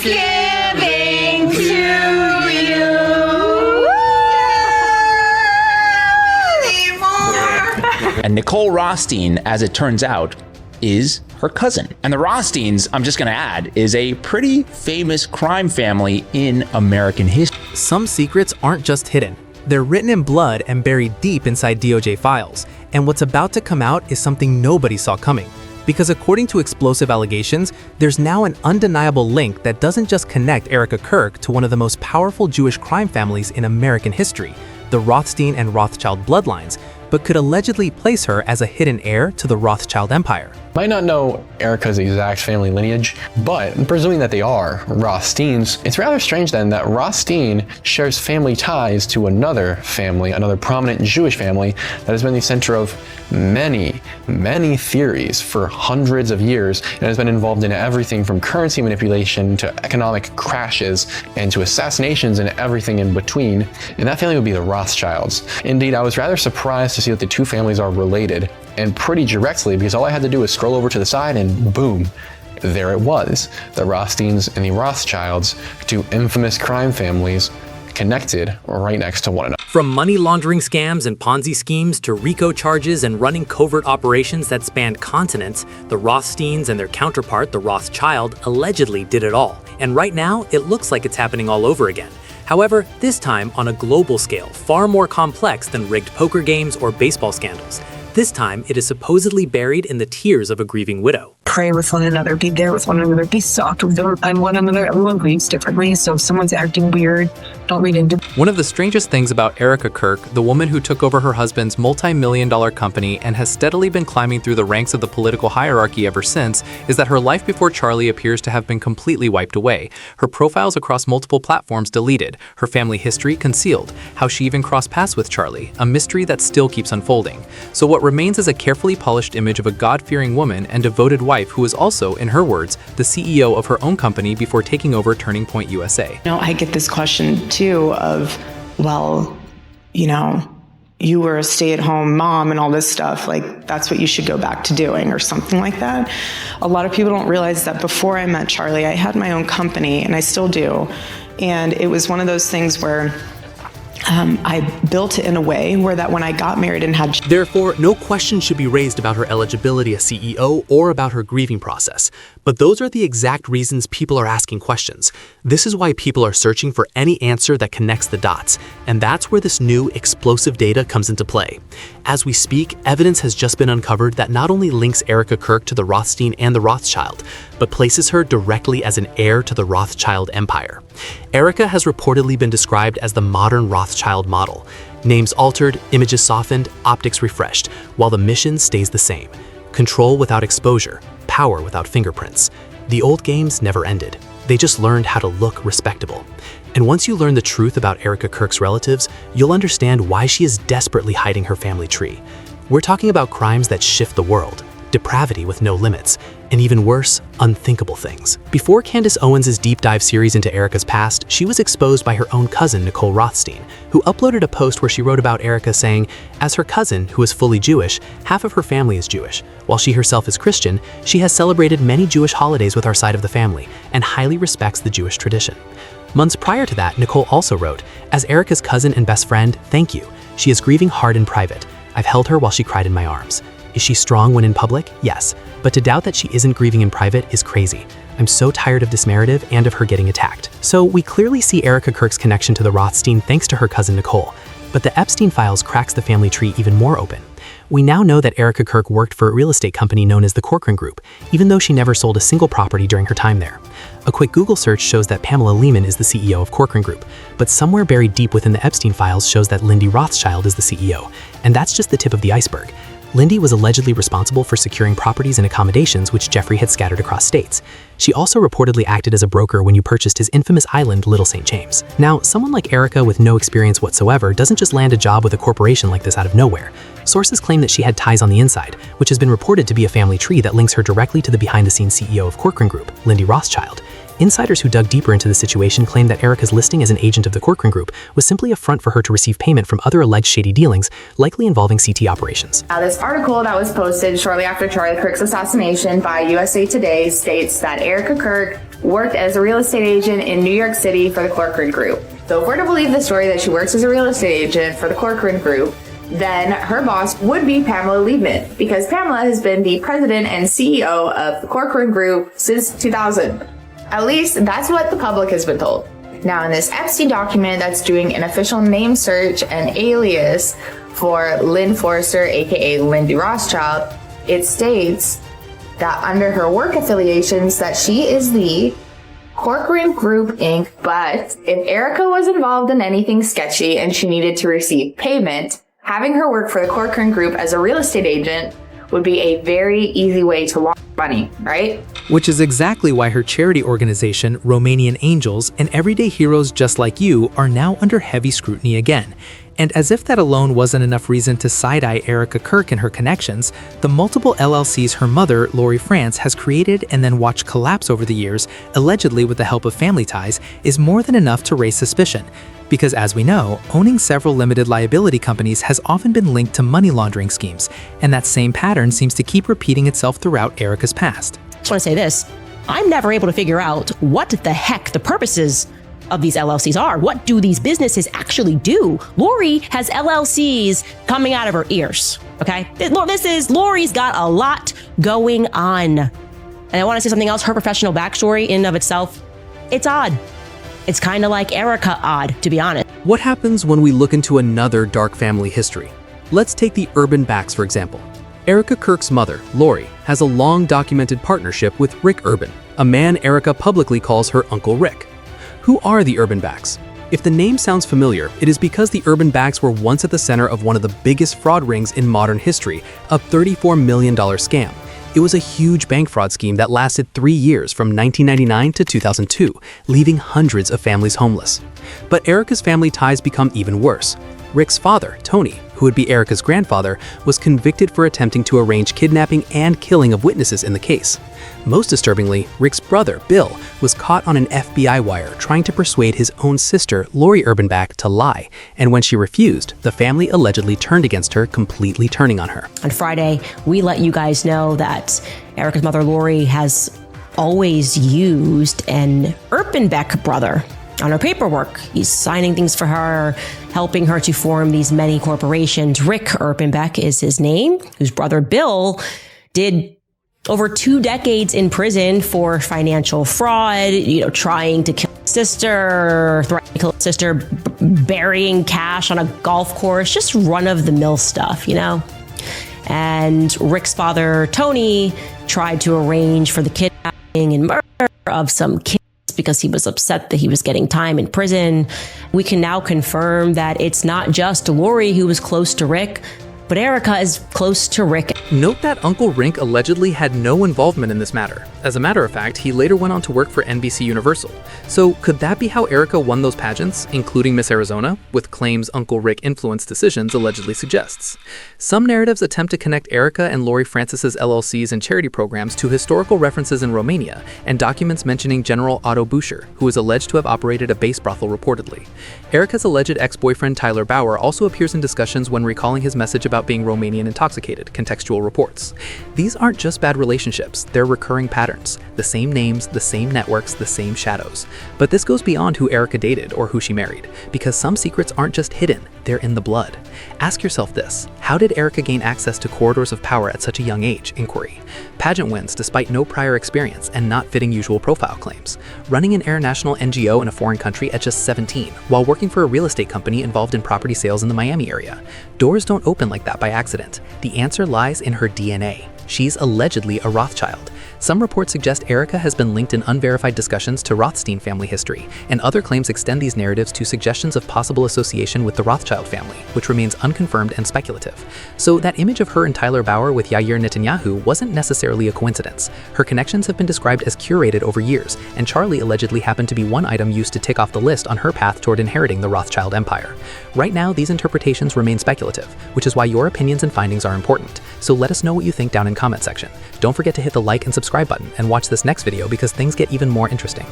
Thanksgiving to you. And Nicole Rothstein, as it turns out, is her cousin. And the Rothsteins, I'm just gonna add, is a pretty famous crime family in American history. Some secrets aren't just hidden. They're written in blood and buried deep inside DOJ files. And what's about to come out is something nobody saw coming. Because according to explosive allegations, there's now an undeniable link that doesn't just connect Erika Kirk to one of the most powerful Jewish crime families in American history, the Rothstein and Rothschild bloodlines, but could allegedly place her as a hidden heir to the Rothschild empire. Might not know Erika's exact family lineage, but presuming that they are Rothsteins, it's rather strange then that Rothstein shares family ties to another family, another prominent Jewish family that has been the center of many, many theories for hundreds of years and has been involved in everything from currency manipulation to economic crashes and to assassinations and everything in between. And that family would be the Rothschilds. Indeed, I was rather surprised to see that the two families are related, and pretty directly, because all I had to do was scroll over to the side and boom, there it was. The Rothsteins and the Rothschilds, two infamous crime families connected right next to one another. From money laundering scams and Ponzi schemes to RICO charges and running covert operations that spanned continents, the Rothsteins and their counterpart, the Rothschild, allegedly did it all. And right now, it looks like it's happening all over again. However, this time on a global scale, far more complex than rigged poker games or baseball scandals. This time, it is supposedly buried in the tears of a grieving widow. Pray with one another, be there with one another, be soft with one another. Everyone grieves differently, so if someone's acting weird, don't read into it. One of the strangest things about Erika Kirk, the woman who took over her husband's multi-million-dollar company and has steadily been climbing through the ranks of the political hierarchy ever since, is that her life before Charlie appears to have been completely wiped away. Her profiles across multiple platforms deleted, her family history concealed, how she even crossed paths with Charlie, a mystery that still keeps unfolding. So what remains is a carefully polished image of a God-fearing woman and devoted wife who is also, in her words, the CEO of her own company before taking over Turning Point USA. I get this question too of, well, you were a stay-at-home mom and all this stuff, like that's what you should go back to doing or something like that. A lot of people don't realize that before I met Charlie, I had my own company and I still do. And it was one of those things where I built it in a way where that when I got married and had... Therefore, no question should be raised about her eligibility as CEO or about her grieving process. But those are the exact reasons people are asking questions. This is why people are searching for any answer that connects the dots. And that's where this new explosive data comes into play. As we speak, evidence has just been uncovered that not only links Erika Kirk to the Rothstein and the Rothschild, but places her directly as an heir to the Rothschild empire. Erika has reportedly been described as the modern Rothschild model. Names altered, images softened, optics refreshed, while the mission stays the same. Control without exposure, power without fingerprints. The old games never ended. They just learned how to look respectable. And once you learn the truth about Erika Kirk's relatives, you'll understand why she is desperately hiding her family tree. We're talking about crimes that shift the world, depravity with no limits, and even worse, unthinkable things. Before Candace Owens' deep dive series into Erika's past, she was exposed by her own cousin, Nicole Rothstein, who uploaded a post where she wrote about Erika saying, as her cousin, who is fully Jewish, half of her family is Jewish. While she herself is Christian, she has celebrated many Jewish holidays with our side of the family and highly respects the Jewish tradition. Months prior to that, Nicole also wrote, as Erika's cousin and best friend, thank you. She is grieving hard in private. I've held her while she cried in my arms. Is she strong when in public? Yes. But to doubt that she isn't grieving in private is crazy. I'm so tired of this narrative and of her getting attacked. So we clearly see Erika Kirk's connection to the Rothstein thanks to her cousin Nicole. But the Epstein files cracks the family tree even more open. We now know that Erika Kirk worked for a real estate company known as the Corcoran Group, even though she never sold a single property during her time there. A quick Google search shows that Pamela Lehman is the CEO of Corcoran Group, but somewhere buried deep within the Epstein files shows that Lindy Rothschild is the CEO, and that's just the tip of the iceberg. Lindy was allegedly responsible for securing properties and accommodations which Jeffrey had scattered across states. She also reportedly acted as a broker when you purchased his infamous island, Little St. James. Now, someone like Erika with no experience whatsoever doesn't just land a job with a corporation like this out of nowhere. Sources claim that she had ties on the inside, which has been reported to be a family tree that links her directly to the behind-the-scenes CEO of Corcoran Group, Lindy Rothschild. Insiders who dug deeper into the situation claim that Erika's listing as an agent of the Corcoran Group was simply a front for her to receive payment from other alleged shady dealings, likely involving CT operations. Now, this article that was posted shortly after Charlie Kirk's assassination by USA Today states that Erika Kirk worked as a real estate agent in New York City for the Corcoran Group. So if we're to believe the story that she works as a real estate agent for the Corcoran Group, then her boss would be Pamela Liebman, because Pamela has been the president and CEO of the Corcoran Group since 2000. At least that's what the public has been told. Now, in this Epstein document that's doing an official name search and alias for Lynn Forrester, aka Lindy Rothschild, it states that under her work affiliations that she is the Corcoran Group Inc., but if Erika was involved in anything sketchy and she needed to receive payment, having her work for the Corcoran Group as a real estate agent would be a very easy way to launder money, right? Which is exactly why her charity organization, Romanian Angels, and everyday heroes just like you are now under heavy scrutiny again. And as if that alone wasn't enough reason to side-eye Erika Kirk and her connections, the multiple LLCs her mother, Lori France, has created and then watched collapse over the years, allegedly with the help of family ties, is more than enough to raise suspicion. Because as we know, owning several limited liability companies has often been linked to money laundering schemes, and that same pattern seems to keep repeating itself throughout Erika's past. I just want to say this. I'm never able to figure out what the heck the purposes of these LLCs are. What do these businesses actually do? Lori has LLCs coming out of her ears, okay? Lori's got a lot going on. And I want to say something else. Her professional backstory in and of itself, it's odd. It's kind of like Erika odd, to be honest. What happens when we look into another dark family history? Let's take the Urban Backs, for example. Erika Kirk's mother, Lori, has a long documented partnership with Rick Urban, a man Erika publicly calls her Uncle Rick. Who are the Urban Backs? If the name sounds familiar, it is because the Urban Backs were once at the center of one of the biggest fraud rings in modern history, a $34 million scam. It was a huge bank fraud scheme that lasted 3 years from 1999 to 2002, leaving hundreds of families homeless. But Erika's family ties become even worse. Rick's father, Tony, who would be Erika's grandfather, was convicted for attempting to arrange kidnapping and killing of witnesses in the case. Most disturbingly, Rick's brother, Bill, was caught on an FBI wire trying to persuade his own sister, Lori Urbanback, to lie, and when she refused, the family allegedly turned against her, completely turning on her. On Friday, we let you guys know that Erika's mother, Lori, has always used an Urbanback brother on her paperwork. He's signing things for her, helping her to form these many corporations. Rick Urbanback is his name, whose brother Bill did over 2 decades in prison for financial fraud, trying to kill his sister, threatening to kill his sister, burying cash on a golf course, just run-of-the-mill stuff, And Rick's father, Tony, tried to arrange for the kidnapping and murder of some kids because he was upset that he was getting time in prison. We can now confirm that it's not just Lori who was close to Rick, but Erika is close to Rick. Note that Uncle Rick allegedly had no involvement in this matter. As a matter of fact, he later went on to work for NBC Universal. So could that be how Erika won those pageants, including Miss Arizona, with claims Uncle Rick influenced decisions allegedly suggests? Some narratives attempt to connect Erika and Lori Francis's LLCs and charity programs to historical references in Romania and documents mentioning General Otto Bucher, who is alleged to have operated a base brothel reportedly. Erika's alleged ex-boyfriend Tyler Bauer also appears in discussions when recalling his message about being Romanian intoxicated, contextual reports. These aren't just bad relationships, they're recurring patterns. The same names, the same networks, the same shadows. But this goes beyond who Erika dated or who she married, because some secrets aren't just hidden, they're in the blood. Ask yourself this: how did Erika gain access to corridors of power at such a young age? Inquiry. Pageant wins despite no prior experience and not fitting usual profile claims. Running an international NGO in a foreign country at just 17, while working for a real estate company involved in property sales in the Miami area. Doors don't open like that by accident. The answer lies in her DNA. She's allegedly a Rothschild. Some reports suggest Erika has been linked in unverified discussions to Rothstein family history, and other claims extend these narratives to suggestions of possible association with the Rothschild family, which remains unconfirmed and speculative. So that image of her and Tyler Bauer with Yair Netanyahu wasn't necessarily a coincidence. Her connections have been described as curated over years, and Charlie allegedly happened to be one item used to tick off the list on her path toward inheriting the Rothschild empire. Right now, these interpretations remain speculative, which is why your opinions and findings are important. So let us know what you think down in comment section. Don't forget to hit the like and subscribe button and watch this next video because things get even more interesting.